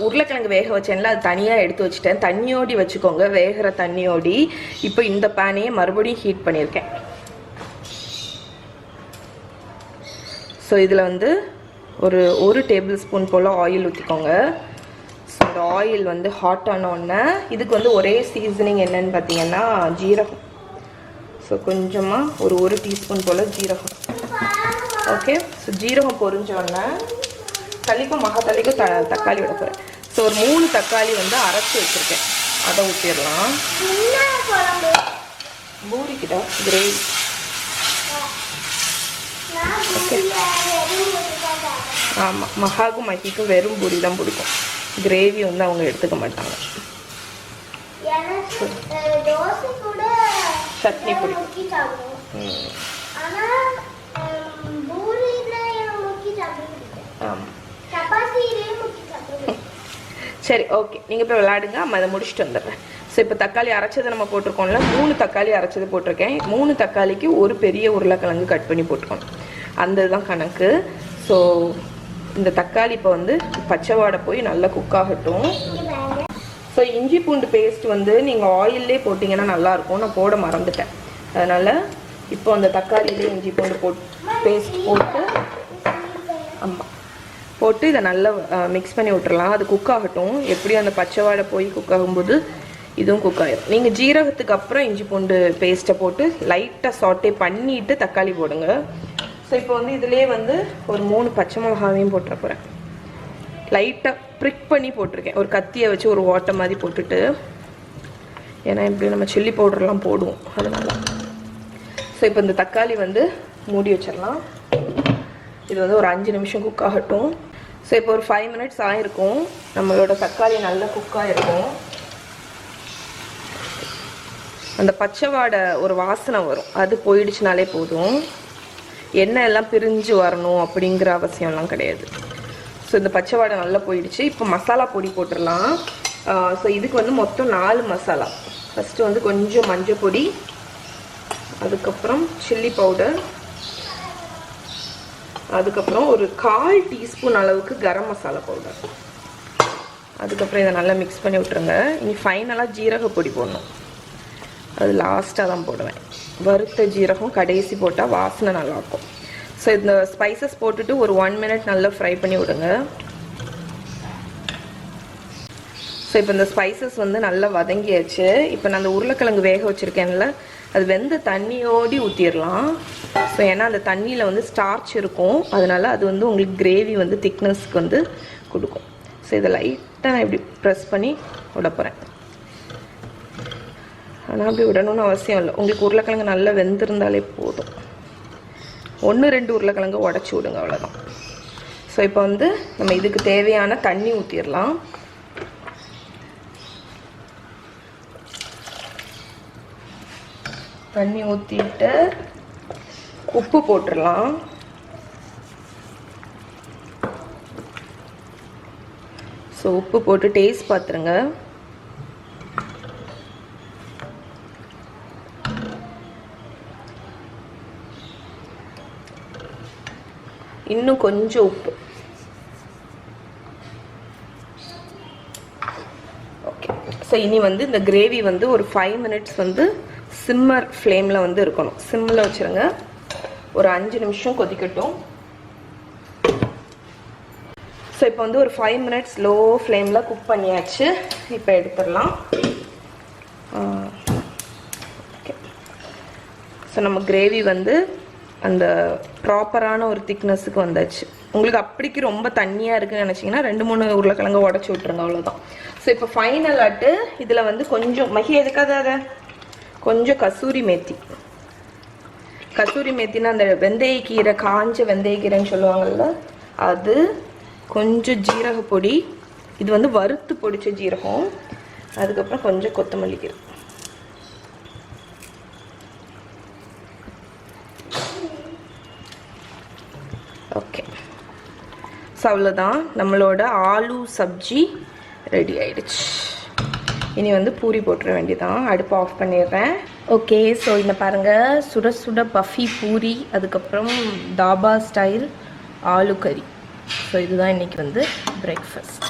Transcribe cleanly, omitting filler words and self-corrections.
உருளைக்கிழங்கு வேக வச்சேன்ல அது தனியாக எடுத்து வச்சுட்டேன். தண்ணியோடி வச்சுக்கோங்க, வேகிற தண்ணியோடி. இப்போ இந்த பேனையை மறுபடியும் ஹீட் பண்ணியிருக்கேன். ஸோ இதில் வந்து ஒரு டேபிள் ஸ்பூன் போல் ஆயில் ஊற்றிக்கோங்க. ஸோ இந்த ஆயில் வந்து ஹாட் ஆனோடனே இதுக்கு வந்து ஒரே சீசனிங் என்னன்னு பார்த்தீங்கன்னா ஜீரகம். ஸோ கொஞ்சமாக ஒரு டீஸ்பூன் போல் ஜீரகம். ஓகே, ஸோ ஜீரகம் பொரிஞ்சோடனே தள்ளிக்கும் தக்காளி விட போகிறேன். ஸோ ஒரு 3 தக்காளி வந்து அரைச்சி வச்சுருக்கேன், அதை ஊற்றிடலாம். பூரிக்கிட்ட கிரேவி. ஓகே, ஆமாம், மகாக்கும் மக்கிக்கும் வெறும் பூரி தான் பிடிக்கும். கிரேவி வந்து அவங்க எடுத்துக்க மாட்டாங்க. சட்னி பிடிக்கும். சரி, ஓகே, நீங்கள் போய் விளையாடுங்க, அம்மா இதை முடிச்சுட்டு வந்துடுறேன். ஸோ இப்போ தக்காளி அரைச்சதை நம்ம போட்டிருக்கோம்ல, 3 தக்காளி அரைச்சது போட்டிருக்கேன். 3 தக்காளிக்கு ஒரு பெரிய உருளைக்கிழங்கு கட் பண்ணி போட்டுக்கணும், அந்த இதுதான் கணக்கு. ஸோ இந்த தக்காளி இப்போ வந்து பச்சை வாடை போய் நல்லா குக் ஆகட்டும். ஸோ இஞ்சி பூண்டு பேஸ்ட் வந்து நீங்கள் ஆயிலே போட்டிங்கன்னா நல்லாயிருக்கும், நான் போட மறந்துட்டேன். அதனால் இப்போ அந்த தக்காளியிலே இஞ்சி பூண்டு பேஸ்ட் போட்டு போட்டு இதை நல்லா மிக்ஸ் பண்ணி விட்டுறலாம். அது குக் ஆகட்டும். எப்படியும் அந்த பச்சை வாடை போய் குக் ஆகும்போது இதுவும் குக் ஆகிடும். நீங்கள் ஜீரகத்துக்கு அப்புறம் இஞ்சி பூண்டு பேஸ்ட்டை போட்டு லைட்டாக சாட்டே பண்ணிவிட்டு தக்காளி போடுங்க. ஸோ இப்போ வந்து இதிலே வந்து ஒரு 3 பச்சை மிளகாவையும் போட்டுற போகிறேன். லைட்டாக ப்ரிக் பண்ணி போட்டிருக்கேன், ஒரு கத்தியை வச்சு ஒரு ஓட்டை மாதிரி போட்டுட்டு. ஏன்னா இப்படி நம்ம சில்லி பவுடர்லாம் போடுவோம், அதனால. ஸோ இப்போ இந்த தக்காளி வந்து மூடி வச்சிடலாம். இது வந்து ஒரு 5 நிமிஷம் குக் ஆகட்டும். ஸோ இப்போ ஒரு 5 மினிட்ஸ் ஆகிருக்கும். நம்மளோட தக்காளி நல்லா குக் ஆகிருக்கும். அந்த பச்சை வாடை ஒரு வாசனை வரும், அது போயிடுச்சுனாலே போதும். எண்ணெய் எல்லாம் பிரிஞ்சு வரணும் அப்படிங்கிற அவசியம்லாம் கிடையாது. ஸோ இந்த பச்சை வாடை நல்லா போயிடுச்சு. இப்போ மசாலா பொடி போட்டுடலாம். ஸோ இதுக்கு வந்து மொத்தம் 4 மசாலா. ஃபஸ்ட்டு வந்து கொஞ்சம் மஞ்சள் பொடி, அதுக்கப்புறம் சில்லி பவுடர், அதுக்கப்புறம் ஒரு 1/4 டீஸ்பூன் அளவுக்கு கரம் மசாலா பவுடர். அதுக்கப்புறம் இதை நல்லா மிக்ஸ் பண்ணி விட்டுருங்க. இனி ஃபைனலாக ஜீரக பொடி போடணும், அது லாஸ்ட்டாக தான் போடுவேன். வறுத்த ஜீரகம் கடைசி போட்டால் வாசனை நல்லாயிருக்கும். ஸோ இந்த ஸ்பைசஸ் போட்டுட்டு ஒரு 1 மினிட் நல்லா ஃப்ரை பண்ணி விடுங்க. ஸோ இப்போ இந்த ஸ்பைசஸ் வந்து நல்லா வதங்கியாச்சு. இப்போ நான் அந்த உருளைக்கிழங்கு வேக வச்சுருக்கேன்ல, அது வெந்த தண்ணியோடி ஊற்றிடலாம். ஸோ ஏன்னா அந்த தண்ணியில் வந்து ஸ்டார்ச் இருக்கும், அதனால் அது வந்து உங்களுக்கு கிரேவி வந்து திக்னஸ்க்கு வந்து கொடுக்கும். ஸோ இதை லைட்டாக நான் இப்படி ப்ரெஸ் பண்ணி விட போகிறேன். ஆனால் அப்படி விடணும்னு அவசியம் இல்லை, உங்களுக்கு உருளைக்கிழங்கு நல்லா வெந்திருந்தாலே போதும். 1-2 உருளைக்கிழங்கு உடச்சி விடுங்க, அவ்வளோதான். ஸோ இப்போ வந்து நம்ம இதுக்கு தேவையான தண்ணி ஊற்றிடலாம். தண்ணி ஊற்றிட்டு உப்பு போட்டுடலாம். ஸோ உப்பு போட்டு டேஸ்ட் பார்த்துருங்க. இன்னும் கொஞ்சம் உப்பு. ஓகே, ஸோ இனி வந்து இந்த கிரேவி வந்து ஒரு 5 மினிட்ஸ் வந்து சிம்மர் ஃப்ளேமில் வந்து இருக்கணும். சிம்மில் வச்சுருங்க, ஒரு 5 நிமிஷம் கொதிக்கட்டும். ஸோ இப்போ வந்து ஒரு 5 மினிட்ஸ் லோ ஃப்ளேமில் குக் பண்ணியாச்சு. இப்போ எடுத்துடலாம். ஓகே, ஸோ நம்ம கிரேவி வந்து அந்த ப்ராப்பரான ஒரு திக்னஸுக்கு வந்தாச்சு. உங்களுக்கு அப்படிக்கு ரொம்ப தண்ணியாக இருக்குன்னு நினச்சிங்கன்னா 2-3 உருளைக்கிழங்கு உடச்சி விட்ருங்க, அவ்வளோதான். ஸோ இப்போ ஃபைனல் ஆட்டு இதில் வந்து கொஞ்சம் எதுக்காக அதை கொஞ்சம் கசூரி மேத்தி. கசூரி மேத்தினா அந்த வெந்தயக்கீரை, காஞ்ச வெந்தயக்கீரைன்னு சொல்லுவாங்கள்ல, அது கொஞ்சம் ஜீரக பொடி, இது வந்து வறுத்து பொடிச்ச ஜீரகம், அதுக்கப்புறம் கொஞ்சம் கொத்தமல்லி கீரை. ஓகே, ஸோ அவ்வளோதான், நம்மளோட ஆலு சப்ஜி ரெடி ஆயிடுச்சு. இனி வந்து பூரி போட்டுற வேண்டியதான். அடுப்பு ஆஃப் பண்ணிடுறேன். ஓகே, ஸோ இந்த பாருங்கள், சுட சுட பஃபி பூரி, அதுக்கப்புறம் தாபா ஸ்டைல் ஆலு கறி. ஸோ இதுதான் இன்றைக்கி வந்து பிரேக்ஃபாஸ்ட்.